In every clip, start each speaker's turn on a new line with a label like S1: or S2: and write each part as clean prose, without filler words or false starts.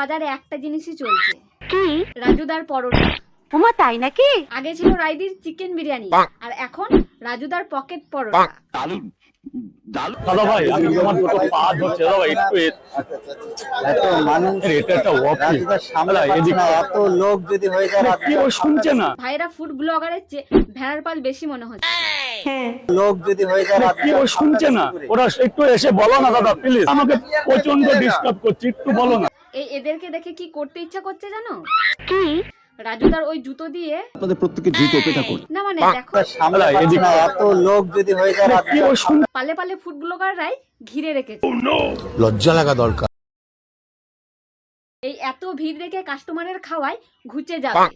S1: বাজারে একটা জিনিসই চলছে, কি? রাজুদার পরোটা।
S2: ওমা তাই নাকি?
S1: আগে ছিল রাইদির চিকেন বিরিয়ানি, আর এখন রাজুদার পকেট পরোটা।
S3: দাদা ভাই আমি তোমার দুটো পা ধরছে দাদা একটু
S4: এত মানুষ
S3: এটা একটা ওয়াকি
S4: রাজুদার সামনে পাচ্ছে না, এত লোক যদি হয়ে যায়
S3: কি ও শুনছে না
S1: ভাইরা ফুড ব্লগারের চেয়ে ভেড়ার পাল বেশি মনে হচ্ছে।
S4: লোক যদি হয়ে যায়
S3: কি ও শুনছে না, ওরা একটু এসে বলো না দাদা প্লিজ, আমাকে প্রচন্ড ডিস্টার্ব করছে, একটু বলো না।
S1: এদেরকে দেখে কি করতে ইচ্ছা করছে জানো? কি? রাজুদার ওই জুতো দিয়ে
S5: আপনাদের প্রত্যেকের জুতো পেটা করে
S1: না, মানে দেখো
S4: সামনে পাচ্ছে না, এত লোক যদি হয়ে যায়
S3: কি ও শুনছে
S1: পালে পালে ফুড ব্লগাররাই ঘিরে রেখেছে।
S5: লজ্জা লাগা দরকার।
S1: এই এত ভিড় রেখে কাস্টমারের খাওয়ায় ঘুচে যাবে।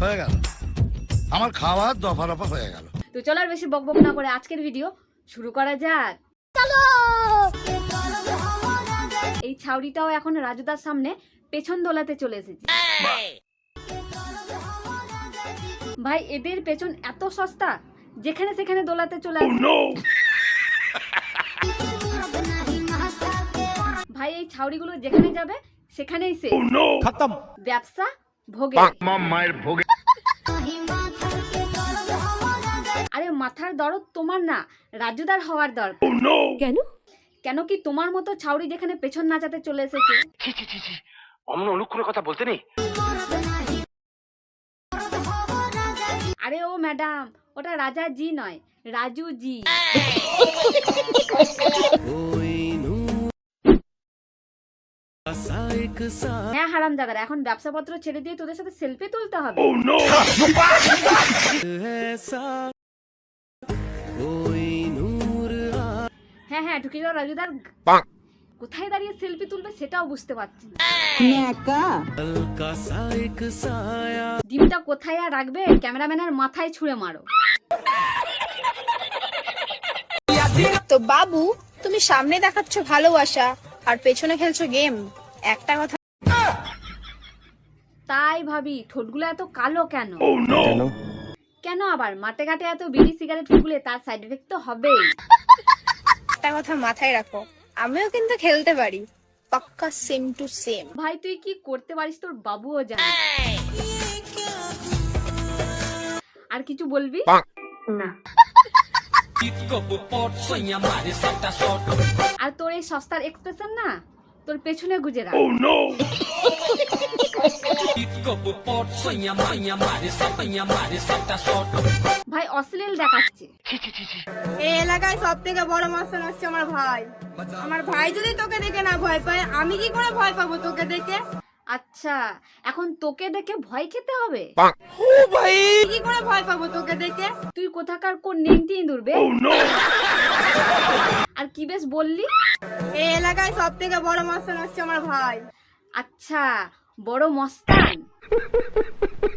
S6: হয়ে গেল আমার খাওয়া দফা রফা হয়ে গেল।
S1: তো চলো আর বেশি বকবক না করে আজকের ভিডিও শুরু করা যাক। এই ছাউরিটাও এখন রাজুদার সামনে পেছন দোলাতে চলে এসেছে। ভাই এদের পেছন এত সস্তা, যেখানে সেখানে দোলাতে চলে আসে। ভাই এই ছাউরিগুলো যেখানে যাবে সেখানেই শেষ,
S3: খতম।
S1: ব্যবসা ভোগে।
S6: মায়ের ভোগে
S1: আরে মাথার দরদ তোমার না, রাজুদার হওয়ার দরকার।
S2: কেন?
S1: কেন কি তোমার মতো ছাউরি যেখানে পেছন নাচাতে চলে এসেছে।
S7: অমন অনুক্ষণের কথা বলতে নেই।
S1: আরে ও ম্যাডাম, ওটা রাজা জি নয়, রাজু জি। হ্যাঁ হারামজাদারা, এখন ব্যবসাপত্র ছেড়ে দিয়ে তোদের সাথে সেলফি তুলতে হবে। হ্যাঁ হ্যাঁ ঢুকে যাও রাজুদার। কোথায় দাঁড়িয়ে সেলফি তুলবে সেটাও বুঝতে পারছি না। ডিমটা কোথায় আর রাখবে, ক্যামেরাম্যানের মাথায় ছুঁড়ে মারো।
S8: তো বাবু, তুমি সামনে দেখাচ্ছ ভালোবাসা আর পেছনে খেলছো গেম, একটা কথা।
S1: তাই ভাবি ঠোঁটগুলো এত কালো কেন? কেন আবার মাঠে ঘাটে এত বিড়ি সিগারেট ফুগলে তার সাইড এফেক্ট তো হবেই।
S8: একটা কথা মাথায় রাখো, আমিও কিন্তু খেলতে পারি, পাক্কা সেম টু সেম।
S1: ভাই তুই কি করতে পারিস তোর বাবুও জানে। আর কিছু বলবি না? আর তোর এই সস্তার এক্সপ্রেশন না তোর পেছনে গুজে রাখ। ভাই অশ্লীল দেখাচ্ছে।
S8: এই এলাকায় সব থেকে বড় মাস্টার হচ্ছে আমার ভাই। আমার ভাই যদি তোকে দেখে না ভয় পায়, আমি কি করে ভয় পাবো তোকে দেখে?
S1: আচ্ছা এখন তোকে দেখে ভয় খেতে হবে?
S8: কি করে ভয় পাবো তোকে দেখে?
S1: তুই কোথাকার কোন নেংটি ইঁদুরবে? আর কি বেশ বললি?
S8: এই এলাকায় সব থেকে বড় মাস্টার হচ্ছে আমার ভাই।
S1: আচ্ছা বড় মস্তান।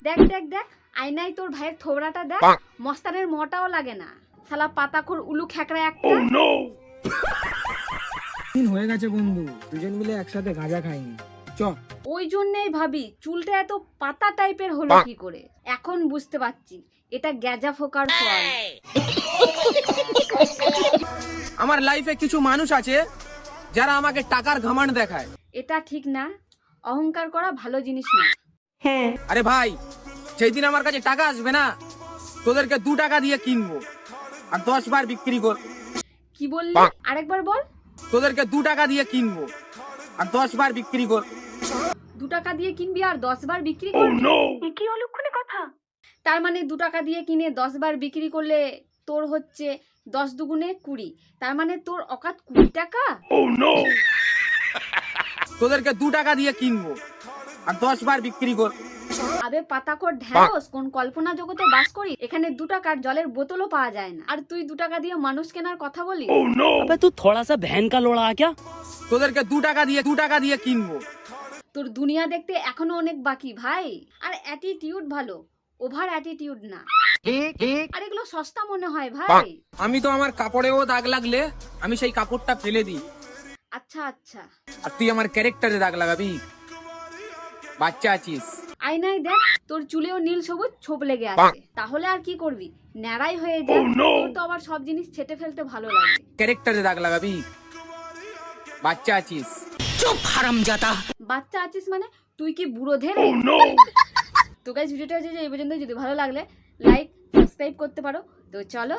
S1: দেখ দেখ দেখ আয়নায় তোর ভাইয়ের থোবড়াটা দেখ, মস্তানের মোটাও লাগে না, শালা পাতাখোর উলু খেকড়া একটা।
S9: দিন হয়ে গেছে বন্ধু, দুজন মিলে একসাথে গাঁজা খাইনি, চ।
S1: ওই জন্যই ভাবি চুলটা এত পাতা টাইপের হলো কি করে। এখন বুঝতে পারছি এটা গ্যাজা ফোকার ফল।
S9: আমার লাইফে কিছু মানুষ আছে যারা আমাকে টাকার ঘামান্ড দেখায়।
S1: এটা ঠিক না, অহংকার করা ভালো জিনিস না।
S9: আরে ভাই, সেই দিন আমার কাছে টাকা আসবে না, তোদেরকে 2 টাকা দিয়ে কিনবো আর 10 বার বিক্রি কর।
S1: কি বললি আরেকবার বল?
S9: তোদেরকে 2 টাকা দিয়ে কিনবো আর 10 বার বিক্রি কর।
S1: 2 টাকা দিয়ে কিনবি আর 10 বার বিক্রি করবি?
S2: কি অলক্ষণের কথা?
S1: তার মানে 2 টাকা দিয়ে কিনে 10 বার বিক্রি করলে তোর হচ্ছে 10 দুগুণে 20, তার মানে তোর অকাত 20 টাকা।
S9: তোদেরকে 2 টাকা দিয়ে কিনবো আর 10 বার বিক্রি কর।
S1: আবে পাতাকর ঢ্যাঁড়স, কোন কল্পনা জগতে বাস করি? এখানে 2 টাকার জলের বোতলও পাওয়া যায় না, আর তুই 2 টাকা দিয়ে মানুষ কেনার কথা বলি?
S7: अबे तू थोड़ा सा बहन का लोड़ा क्या?
S9: তোদেরকে 2 টাকা দিয়ে কিনবো।
S1: তোর দুনিয়া দেখতে এখনো অনেক বাকি ভাই। আর অ্যাটিটিউড ভালো, ওভার অ্যাটিটিউড না। আর এগুলো সস্তা মনে হয় ভাই।
S9: আমি তো আমার কাপড়েও দাগ লাগলে আমি সেই কাপড়টা ফেলে দিই,
S1: আচ্ছা আচ্ছা,
S9: আর তুই আমার ক্যারেক্টারে দাগ লাগাবি? বাচ্চা আছিস।
S1: আয়নায় দেখ তোর চুলেও নীল সবুজ ছোপ লেগে আছে, তাহলে আর কি করবি, ন্যাড়াই হয়ে যা। তোর তো আবার সব জিনিস ছেটে ফেলতে ভালো লাগে।
S9: ক্যারেক্টারে দাগ লাগাবি? বাচ্চা আছিস।
S7: चुप हरामजादा।
S1: বাচ্চা আছিস মানে তুই কি বুড়ো ধেরে? তো গাইস ভিডিওটা হচ্ছে যে এই পর্যন্ত। যদি ভালো লাগলে লাইক সাবস্ক্রাইব করতে পারো। তো চলো